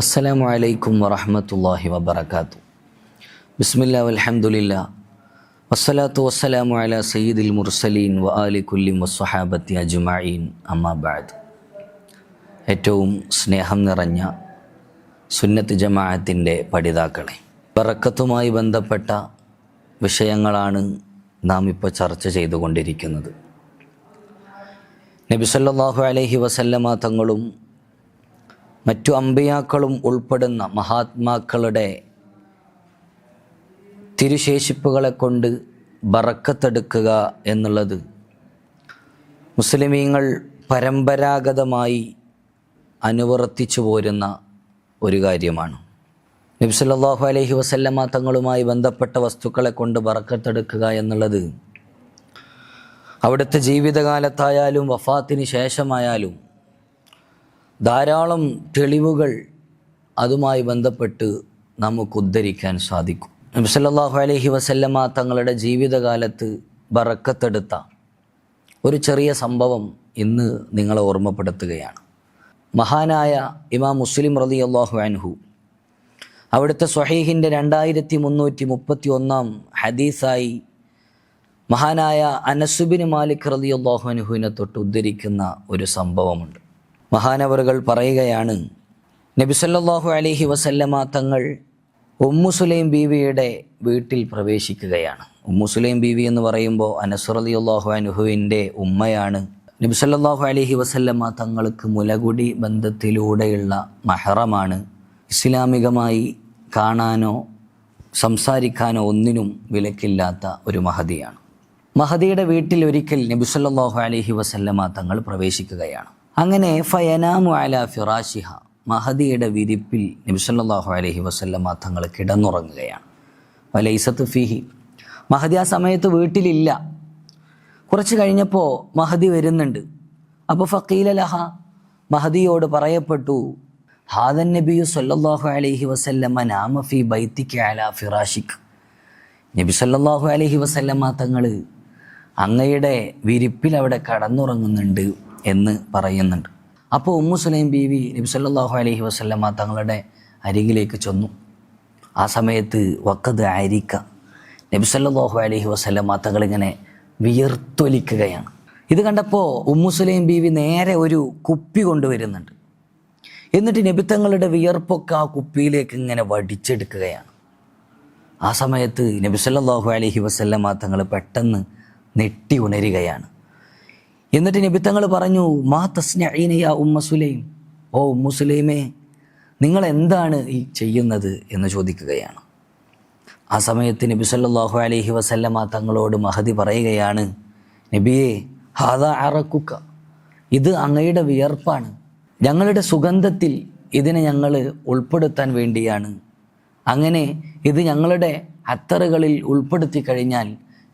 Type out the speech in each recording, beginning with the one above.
അസ്സലാമു അലൈക്കും വറഹ്മത്തുള്ളാഹി വബറകാതുഹു. ബിസ്മില്ലാ വൽഹംദുലില്ലാ വസ്സലാത്തു വസ്സലാമു അലാ സയ്യിദിൽ മുർസലീൻ വ ആലി കുല്ലി വസ്സഹാബത്തി അജ്മഈൻ. അമ്മാ ബഅദ്. ഏറ്റവും സ്നേഹം നിറഞ്ഞ സുന്നത്ത് ജമാഅത്തിൻ്റെ പഠിതാക്കളെ, ബറക്കത്തുമായി ബന്ധപ്പെട്ട വിഷയങ്ങളാണ് നാം ഇപ്പോൾ ചർച്ച ചെയ്തുകൊണ്ടിരിക്കുന്നത്. നബി സല്ലല്ലാഹു അലൈഹി വസല്ലമ തങ്ങളും മറ്റു അമ്പിയാക്കളും ഉൾപ്പെടുന്ന മഹാത്മാക്കളുടെ തിരുശേഷിപ്പുകളെ കൊണ്ട് ബറക്കത്തെടുക്കുക എന്നുള്ളത് മുസ്ലിമീങ്ങൾ പരമ്പരാഗതമായി അനുവർത്തിച്ചു പോരുന്ന ഒരു കാര്യമാണ്. നബി സല്ലല്ലാഹു അലൈഹി വസല്ലമ തങ്ങളുമായി ബന്ധപ്പെട്ട വസ്തുക്കളെ കൊണ്ട് ബറക്കത്തെടുക്കുക എന്നുള്ളത് അവിടുത്തെ ജീവിതകാലത്തായാലും വഫാത്തിന് ശേഷമായാലും ധാരാളം തെളിവുകൾ അതുമായി ബന്ധപ്പെട്ട് നമുക്ക് ഉദ്ധരിക്കാൻ സാധിക്കും. നബി സല്ലല്ലാഹു അലൈഹി വസല്ലമ തങ്ങളുടെ ജീവിതകാലത്ത് ബറക്കത്തെടുത്ത ഒരു ചെറിയ സംഭവം ഇന്ന് നിങ്ങളെ ഓർമ്മപ്പെടുത്തുകയാണ്. മഹാനായ ഇമാം മുസ്ലിം റളിയല്ലാഹു അൻഹു അവിടുത്തെ സ്വഹീഹിൻ്റെ 2331 ഹദീസായി മഹാനായ അനസ് ബിൻ മാലിക് റളിയല്ലാഹു അൻഹുവിനെ തൊട്ട് ഉദ്ധരിക്കുന്ന ഒരു സംഭവമുണ്ട്. മഹാനവറുകൾ പറയുകയാണ്, നബി സല്ലല്ലാഹു അലൈഹി വസല്ലമ തങ്ങൾ ഉമ്മു സുലൈം ബീവിയുടെ വീട്ടിൽ പ്രവേശിക്കുകയാണ്. ഉമ്മു സുലൈം ബീവി എന്ന് പറയുമ്പോൾ അനസ് റളിയല്ലാഹു അൻഹുവിൻ്റെ ഉമ്മയാണ്. നബി സല്ലല്ലാഹു അലൈഹി വസല്ലമ തങ്ങൾക്ക് മുലകുടി ബന്ധത്തിലൂടെയുള്ള മഹറമാണ്. ഇസ്ലാമികമായി കാണാനോ സംസാരിക്കാനോ ഒന്നിനും വിലക്കില്ലാത്ത ഒരു മഹദിയാണ്. മഹദിയുടെ വീട്ടിൽ ഒരിക്കൽ നബി സല്ലല്ലാഹു അലൈഹി വസല്ലമ തങ്ങൾ പ്രവേശിക്കുകയാണ്. അങ്ങനെ ഫയനാമു അലാ ഫിറാഷിഹ, മഹദിയുടെ വിരിപ്പിൽ നബി സല്ലല്ലാഹു അലൈഹി വസല്ലമ തങ്ങൾ കിടന്നുറങ്ങുകയാണ്. വലൈസത്ത് ഫീഹി, മഹദി ആ സമയത്ത് വീട്ടിലില്ല. കുറച്ച് കഴിഞ്ഞപ്പോൾ മഹദി വരുന്നുണ്ട്. അപ്പോൾ ഫഖീല ലഹ, മഹദിയോട് പറയപ്പെട്ടു, ഹാദൻ നബിയു സല്ലല്ലാഹു അലൈഹി വസല്ലമ നാമ ഫീ ബൈതിക അലാ ഫിറാഷിക്, നബി സല്ലല്ലാഹു അലൈഹി വസല്ലമ തങ്ങൾ അങ്ങയുടെ വിരിപ്പിൽ അവിടെ കടന്നുറങ്ങുന്നുണ്ട് എന്ന് പറയുന്നുണ്ട്. അപ്പോൾ ഉമ്മു സുലൈം ബീവി നബി സല്ലല്ലാഹു അലൈഹി വസല്ലമ തങ്ങളുടെ അരികിലേക്ക് ചെന്നു. ആ സമയത്ത് വഖദ് ആരിക്ക, നബി സല്ലല്ലാഹു അലൈഹി വസല്ലമ തങ്ങളിങ്ങനെ വിയർത്തൊലിക്കുകയാണ്. ഇത് കണ്ടപ്പോൾ ഉമ്മു സുലൈം ബീവി നേരെ ഒരു കുപ്പി കൊണ്ടുവരുന്നുണ്ട്. എന്നിട്ട് നബി തങ്ങളുടെ വിയർപ്പൊക്കെ ആ കുപ്പിയിലേക്ക് ഇങ്ങനെ വടിച്ചെടുക്കുകയാണ്. ആ സമയത്ത് നബി സല്ലല്ലാഹു അലൈഹി വസല്ലമ തങ്ങൾ പെട്ടെന്ന് നെട്ടി ഉണരുകയാണ്. എന്നിട്ട് നബി തങ്ങൾ പറഞ്ഞു, മാ തസ്നഈന യാ ഉമ്മ സുലൈം, ഓ ഉമ്മു സുലൈമേ, നിങ്ങൾ എന്താണ് ഈ ചെയ്യുന്നത് എന്ന് ചോദിക്കുകയാണ്. ആ സമയത്ത് നബി സല്ലല്ലാഹു അലൈഹി വസല്ലമ തങ്ങളോട് മഹദി പറയുകയാണ്, നബിയേ, ഹാദാ അറക്കുക, ഇത് അങ്ങയുടെ വിയർപ്പാണ്. ഞങ്ങളുടെ സുഗന്ധത്തിൽ ഇതിനെ ഞങ്ങൾ ഉൾപ്പെടുത്താൻ വേണ്ടിയാണ്. അങ്ങനെ ഇത് ഞങ്ങളുടെ അത്തറുകളിൽ ഉൾപ്പെടുത്തി കഴിഞ്ഞാൽ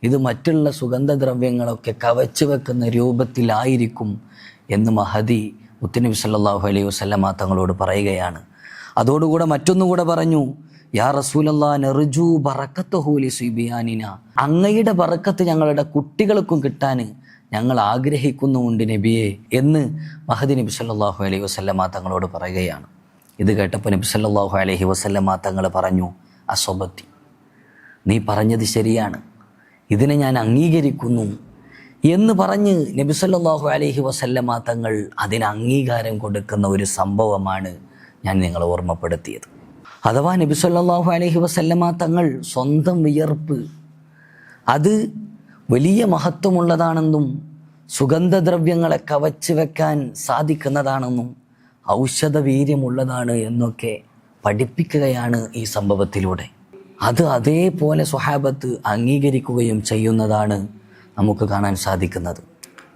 ഇത് മറ്റുള്ള സുഗന്ധദ്രവ്യങ്ങളൊക്കെ കവച്ചു വെക്കുന്ന രൂപത്തിലായിരിക്കും എന്ന് മഹദി മുത്തുനബി സല്ലല്ലാഹു അലൈഹി വസല്ലമ തങ്ങളോട് പറയുകയാണ്. അതോടുകൂടെ മറ്റൊന്നുകൂടെ പറഞ്ഞു, യാ റസൂലല്ലാഹ് നർജു ബറക്കത്തഹു ലിസിബിയാനിന, അങ്ങയുടെ ബറക്കത്ത് ഞങ്ങളുടെ കുട്ടികൾക്കും കിട്ടാൻ ഞങ്ങൾ ആഗ്രഹിക്കുന്നുമുണ്ട് നബിയെ എന്ന് മഹദി നബി സല്ലല്ലാഹു അലൈഹി വസല്ലമ തങ്ങളോട് പറയുകയാണ്. ഇത് കേട്ടപ്പോൾ നബി സല്ലല്ലാഹു അലൈഹി വസല്ലമ തങ്ങൾ പറഞ്ഞു, അസ്വബത്തി, നീ പറഞ്ഞത് ശരിയാണ്, ഇതിനെ ഞാൻ അംഗീകരിക്കുന്നു എന്ന് പറഞ്ഞ് നബി സല്ലല്ലാഹു അലൈഹി വസല്ലമ തങ്ങൾ അതിന് അംഗീകാരം കൊടുക്കുന്ന ഒരു സംഭവമാണ് ഞാൻ നിങ്ങളെ ഓർമ്മപ്പെടുത്തിയത്. അഥവാ നബി സല്ലല്ലാഹു അലൈഹി വസല്ലമ തങ്ങൾ സ്വന്തം വിയർപ്പ് അത് വലിയ മഹത്വമുള്ളതാണെന്നും സുഗന്ധദ്രവ്യങ്ങളെ കവച്ച് വെക്കാൻ സാധിക്കുന്നതാണെന്നും ഔഷധവീര്യമുള്ളതാണ് എന്നൊക്കെ പഠിപ്പിക്കുകയാണ് ഈ സംഭവത്തിലൂടെ. അത് അതേപോലെ സ്വഹാബത്ത് അംഗീകരിക്കുകയും ചെയ്യുന്നതാണ് നമുക്ക് കാണാൻ സാധിക്കുന്നത്.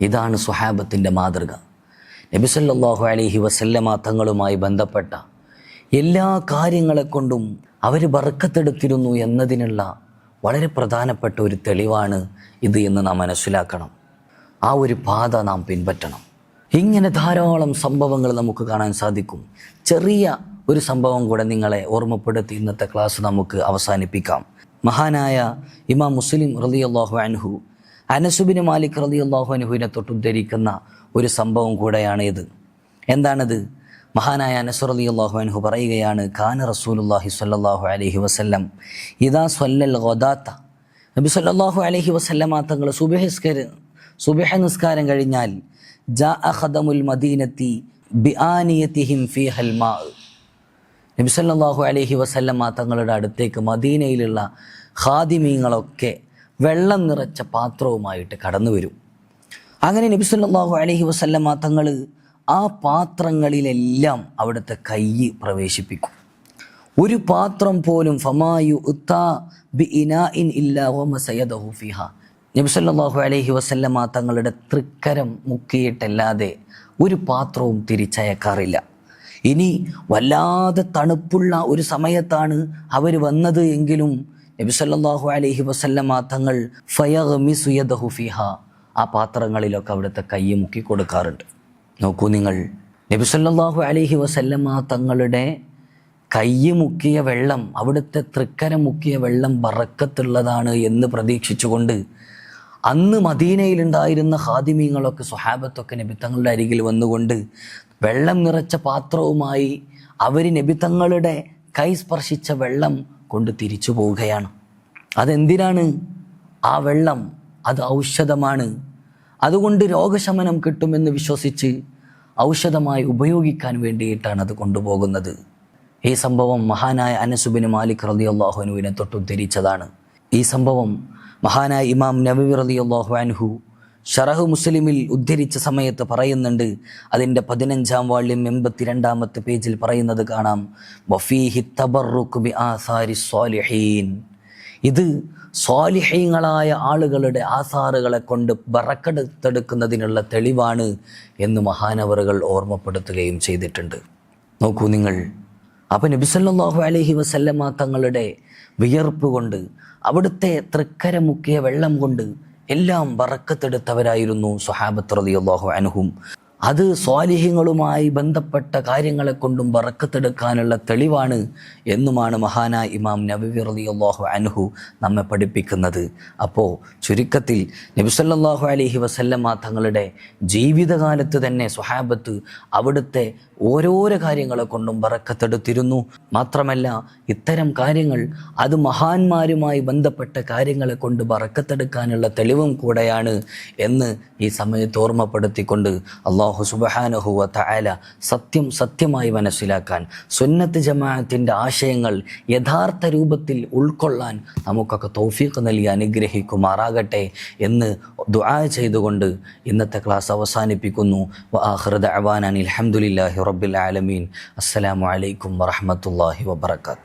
ഇതാണ് സ്വഹാബത്തിൻ്റെ മാതൃക. നബി സല്ലല്ലാഹു അലൈഹി വസല്ലമ തങ്ങളുമായി ബന്ധപ്പെട്ട എല്ലാ കാര്യങ്ങളെ കൊണ്ടും അവർ ബർക്കത്തെടുത്തിരുന്നു എന്നതിനുള്ള വളരെ പ്രധാനപ്പെട്ട ഒരു തെളിവാണ് ഇത് എന്ന് നാം മനസ്സിലാക്കണം. ആ ഒരു പാത നാം പിൻപറ്റണം. ഇങ്ങനെ ധാരാളം സംഭവങ്ങൾ നമുക്ക് കാണാൻ സാധിക്കും. ചെറിയ ഒരു സംഭവം കൂടെ നിങ്ങളെ ഓർമ്മപ്പെടുത്തി ഇന്നത്തെ ക്ലാസ് നമുക്ക് അവസാനിപ്പിക്കാം. മഹാനായ ഇമാം മുസ്ലിം റളിയല്ലാഹു അൻഹു അനസ് ബിൻ മാലിക് റളിയല്ലാഹു അൻഹുവിനെ തൊട്ടുദ്ധരിക്കുന്ന ഒരു സംഭവം കൂടെയാണ് ഇത്. എന്താണത്? മഹാനായ അനസ് റളിയല്ലാഹു അൻഹു പറയുകയാണ്, കാന റസൂലുള്ളാഹി സ്വല്ലല്ലാഹു അലൈഹി വസല്ലം ഇദാ സ്വല്ലൽ ഗദാത്ത, നബി സ്വല്ലല്ലാഹു അലൈഹി വസല്ലമ തങ്ങൾ സുബ്ഹ നിസ്കാരം കഴിഞ്ഞാൽ ജാഅ ഖദമുൽ മദീനത്തി ബിആനിയതിഹിം ഫീഹൽ മാ, നബി സല്ലല്ലാഹു അലൈഹി വസല്ലമ തങ്ങളുടെ അടുത്തേക്ക് മദീനയിലുള്ള ഖാദിമീങ്ങളൊക്കെ വെള്ളം നിറച്ച പാത്രവുമായിട്ട് കടന്നു വരും. അങ്ങനെ നബി സല്ലല്ലാഹു അലൈഹി വസല്ലമ തങ്ങൾ ആ പാത്രങ്ങളിലെല്ലാം അവിടുത്തെ കൈ പ്രവേശിപ്പിക്കും. ഒരു പാത്രം പോലും ഫമായു ഉത്താ ബി ഇനാഇൻ ഇല്ലാ വമസയദഹു ഫിഹ, നബി സല്ലല്ലാഹു അലൈഹി വസല്ലമ തങ്ങളുടെ തൃക്കരം മുക്കിയിട്ടല്ലാതെ ഒരു പാത്രവും തിരിച്ചയക്കാറില്ല. ഇനി വല്ലാതെ തണുപ്പുള്ള ഒരു സമയത്താണ് അവർ വന്നത് എങ്കിലും നബി സല്ലല്ലാഹു അലൈഹി വസല്ലമ തങ്ങൾ ഫയഗ്മിസു യദഹു ഫിഹ, ആ പാത്രങ്ങളിലൊക്കെ അവിടുത്തെ കൈ മുക്കി കൊടുക്കാറുണ്ട്. നോക്കൂ നിങ്ങൾ, നബി സല്ലല്ലാഹു അലൈഹി വസല്ലമ തങ്ങളുടെ കൈ മുക്കിയ വെള്ളം, അവിടുത്തെ തൃക്കരം മുക്കിയ വെള്ളം ബറക്കത്തുള്ളതാണ് എന്ന് പ്രതീക്ഷിച്ചുകൊണ്ട് അന്ന് മദീനയിലുണ്ടായിരുന്ന ഖാദിമീങ്ങളൊക്കെ സ്വഹാബത്തൊക്കെ നബി തങ്ങളുടെ അരികിൽ വന്നുകൊണ്ട് വെള്ളം നിറച്ച പാത്രവുമായി അവർ നബി തങ്ങളുടെ കൈ സ്പർശിച്ച വെള്ളം കൊണ്ട് തിരിച്ചു പോവുകയാണ്. അതെന്തിനാണ്? ആ വെള്ളം അത് ഔഷധമാണ്, അതുകൊണ്ട് രോഗശമനം കിട്ടുമെന്ന് വിശ്വസിച്ച് ഔഷധമായി ഉപയോഗിക്കാൻ വേണ്ടിയിട്ടാണ് അത് കൊണ്ടുപോകുന്നത്. ഈ സംഭവം മഹാനായ അനസ് ബിൻ മാലിക് റളിയല്ലാഹു അൻഹുവിനെ തൊട്ടുദ്ധരിച്ചതാണ്. ഈ സംഭവം മഹാനായ ഇമാം നബവി റളിയല്ലാഹു അൻഹു ഷറഹ് മുസ്ലിമിൽ ഉദ്ധരിച്ച സമയത്ത് പറയുന്നുണ്ട്. അതിൻ്റെ 15-ാം വാള്യം 82-ാമത്തെ പേജിൽ പറയുന്നത് കാണാം, വഫീഹി തബറുക് ബി ആസാരി സ്വാലിഹീൻ, ഇത് സ്വാലിഹീങ്ങളായ ആളുകളുടെ ആസാറുകളെ കൊണ്ട് ബറക്കത്തെടുക്കുന്നതിനുള്ള തെളിവാണ് എന്ന് മഹാനവറുകൾ ഓർമ്മപ്പെടുത്തുകയും ചെയ്തിട്ടുണ്ട്. നോക്കൂ നിങ്ങൾ, അപ്പം നബി സല്ലല്ലാഹു അലൈഹി വസല്ലമ തങ്ങളുടെ വിയർപ്പ് കൊണ്ട്, അവിടുത്തെ തൃക്കര മുക്കിയ വെള്ളം കൊണ്ട് എല്ലാം ബറക്കത്തെടുത്തവരായിരുന്നു സ്വഹാബത്ത് റളിയല്ലാഹു അൻഹും. അത് സ്വാലിഹ്യങ്ങളുമായി ബന്ധപ്പെട്ട കാര്യങ്ങളെ കൊണ്ടും ബറക്കത്തെടുക്കാനുള്ള തെളിവാണ് എന്നുമാണ് മഹാനായ ഇമാം നബവി റളിയല്ലാഹു അൻഹു നമ്മെ പഠിപ്പിക്കുന്നത്. അപ്പോൾ ചുരുക്കത്തിൽ നബി സല്ലല്ലാഹു അലൈഹി വസല്ലമ തങ്ങളുടെ ജീവിതകാലത്ത് തന്നെ സ്വഹാബത്ത് അവിടുത്തെ ഓരോരോ കാര്യങ്ങളെ കൊണ്ടും ബറക്കത്തെടുത്തിരുന്നു. മാത്രമല്ല ഇത്തരം കാര്യങ്ങൾ അത് മഹാന്മാരുമായി ബന്ധപ്പെട്ട കാര്യങ്ങളെ കൊണ്ട് ബറക്കത്തെടുക്കാനുള്ള തെളിവും കൂടെയാണ് എന്ന് ഈ സമയത്ത് ഓർമ്മപ്പെടുത്തിക്കൊണ്ട് അല്ലാഹു സുബ്ഹാനഹു വ തആല സത്യമായി മനസ്സിലാക്കാൻ, സുന്നത്ത് ജമാഅത്തിൻ്റെ ആശയങ്ങൾ യഥാർത്ഥ രൂപത്തിൽ ഉൾക്കൊള്ളാൻ നമുക്കൊക്കെ തൗഫീഖ് നൽകി അനുഗ്രഹിക്കുമാറാകട്ടെ എന്ന് ദുആ ചെയ്തുകൊണ്ട് ഇന്നത്തെ ക്ലാസ് അവസാനിപ്പിക്കുന്നു. വ ആഖിറു ദഅവാനാ അൽഹംദുലില്ലാഹി റബ്ബിൽ ആലമീൻ. അസ്സലാമു അലൈക്കും വറഹ്മത്തുള്ളാഹി വബറകാതുഹു.